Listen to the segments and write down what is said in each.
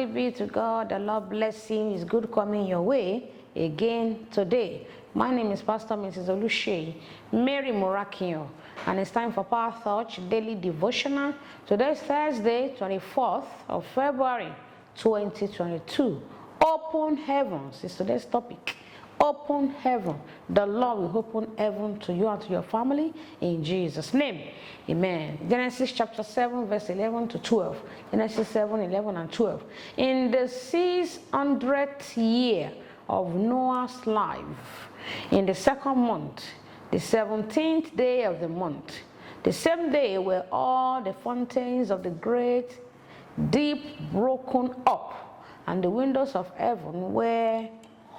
Glory be to God. The Lord bless you. It's good coming your way again today. My name is Pastor Mrs. Olushei Mary Morakinyo, and it's time for Power Touch Daily Devotional. Today is Thursday, 24th of February, 2022. Open heavens is today's topic. Open heaven. The Lord will open heaven to you and to your family in Jesus' name. Amen. Genesis chapter 7, verse 11 to 12. Genesis 7, 11 and 12. In the 600th year of Noah's life, in the second month, the 17th day of the month, the same day were all the fountains of the great deep broken up, and the windows of heaven were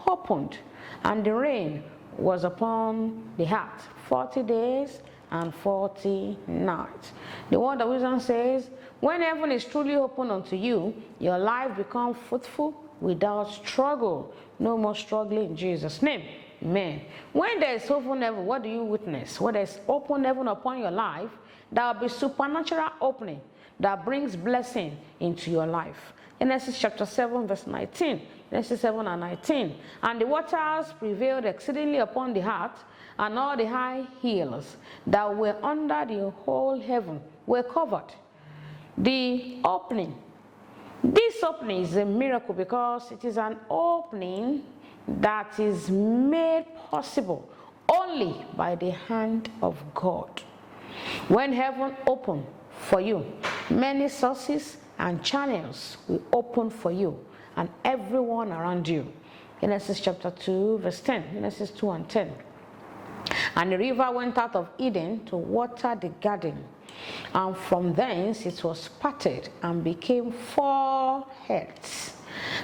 opened, and the rain was upon the earth 40 days and 40 nights. The word of wisdom says, when heaven is truly open unto you, your life becomes fruitful without struggle. No more struggling in Jesus' name. Amen. When there is open heaven, what do you witness? When there is open heaven upon your life, there will be supernatural opening that brings blessing into your life. Genesis chapter 7, verse 19. Genesis 7 and 19. And the waters prevailed exceedingly upon the earth, and all the high hills that were under the whole heaven were covered. The opening. This opening is a miracle because it is an opening that is made possible only by the hand of God. When heaven opens for you, many sources and channels will open for you and everyone around you. Genesis chapter 2, verse 10. Genesis 2 and 10. And the river went out of Eden to water the garden, and from thence it was parted and became 4 heads.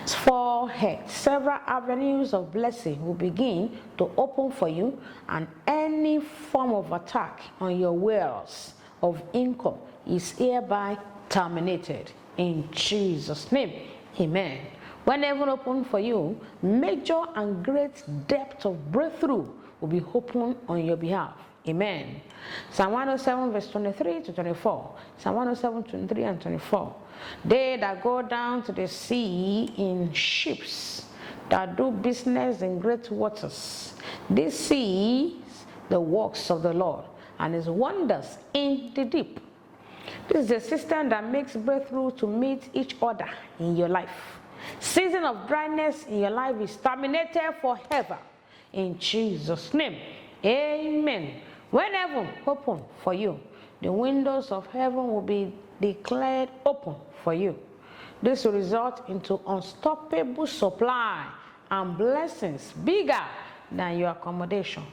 4 heads. Several avenues of blessing will begin to open for you, and any form of attack on your wells of income is hereby terminated in Jesus' name. Amen. When heaven opens for you, major and great depth of breakthrough will be opened on your behalf. Amen. Psalm 107 verse 23 to 24. Psalm 107, 23 and 24. They that go down to the sea in ships, that do business in great waters, they see the works of the Lord and his wonders in the deep. This is a system that makes breakthrough to meet each other in your life. Season of dryness in your life is terminated forever in Jesus' name. Amen. When heaven open for you, the windows of heaven will be declared open for you. This will result into unstoppable supply and blessings bigger than your accommodation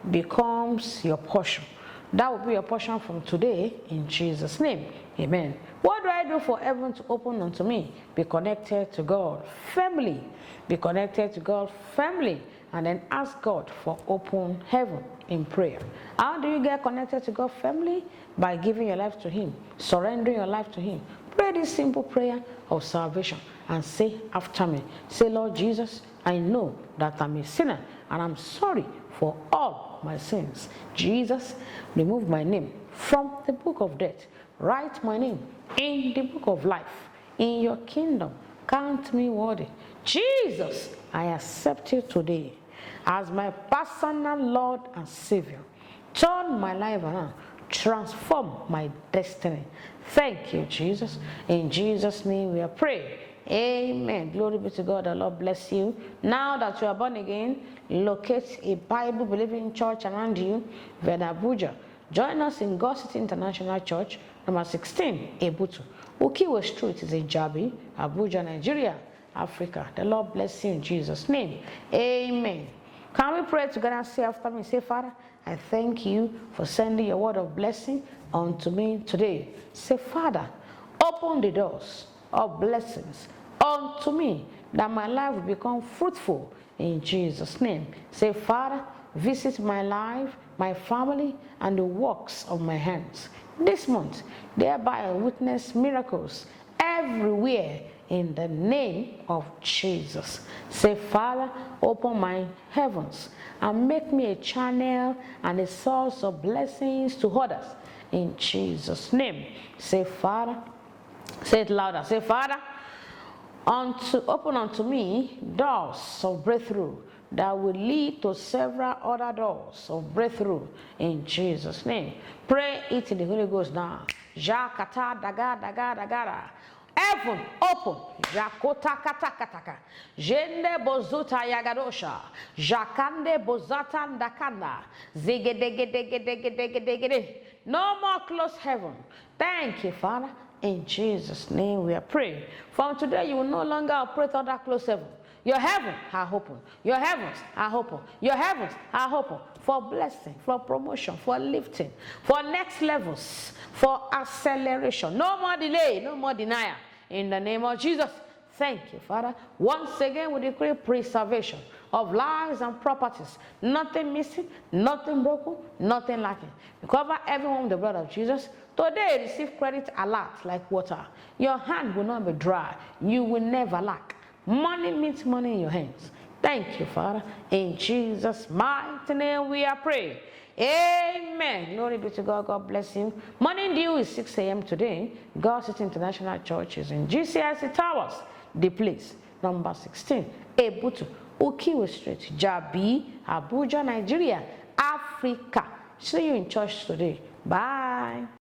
becomes your portion. That will be your portion from today in Jesus' name. Amen. What do I do for heaven to open unto me? Be connected to God. Family. Be connected to God. Family. And then ask God for open heaven in prayer. How do you get connected to God? Family? By giving your life to him. Surrendering your life to him. Pray this simple prayer of salvation and say after me. Say, Lord Jesus, I know that I'm a sinner and I'm sorry for all my sins. Jesus, remove my name from the book of death. Write my name in the book of life. In your kingdom, count me worthy. Jesus, I accept you today as my personal Lord and Savior. Turn my life around. Transform my destiny. Thank you, Jesus. In Jesus' name we are praying. Amen. Glory be to God. The Lord bless you. Now that you are born again, locate a Bible-believing church around you. We're in Abuja. Join us in God City International Church, number 16, Ebutu. Ukiwe Street is in Jabi, Abuja, Nigeria, Africa. The Lord bless you in Jesus' name. Amen. Can we pray together and say after me? Say, Father, I thank you for sending your word of blessing unto me today. Say, Father, open the doors of blessings unto me, that my life will become fruitful in Jesus' name. Say, Father, visit my life, my family, and the works of my hands this month. Thereby I witness miracles everywhere in the name of Jesus. Say, Father, open my heavens and make me a channel and a source of blessings to others in Jesus' name. Say, Father, say it louder. Say, Father, Open unto me doors of breakthrough that will lead to several other doors of breakthrough in Jesus' name. Pray it in the Holy Ghost now. Jakata daga daga dagara. Heaven open. Jakota kata kataka. Jende bozuta yagadosha. Jakande bozata ndakanda. Zigedegedegedegedegede. No more closed heaven. Thank you, Father. In Jesus' name we are praying. From today, you will no longer operate under closed heaven. Your heavens are open. Your heavens are open. Your heavens are open for blessing, for promotion, for lifting, for next levels, for acceleration. No more delay, no more denial. In the name of Jesus, thank you, Father. Once again, we decree preservation of lives and properties. Nothing missing, nothing broken, nothing lacking. We cover everyone with the blood of Jesus. Today, receive credit alert like water. Your hand will not be dry. You will never lack. Money means money in your hands. Thank you, Father. In Jesus' mighty name we are praying. Amen. Glory be to God. God bless you. Morning due is 6 a.m. today. God City International Church is in GCIC Towers, the place, number 16, Ebutu, Ukiwe Street, Jabi, Abuja, Nigeria, Africa. See you in church today. Bye.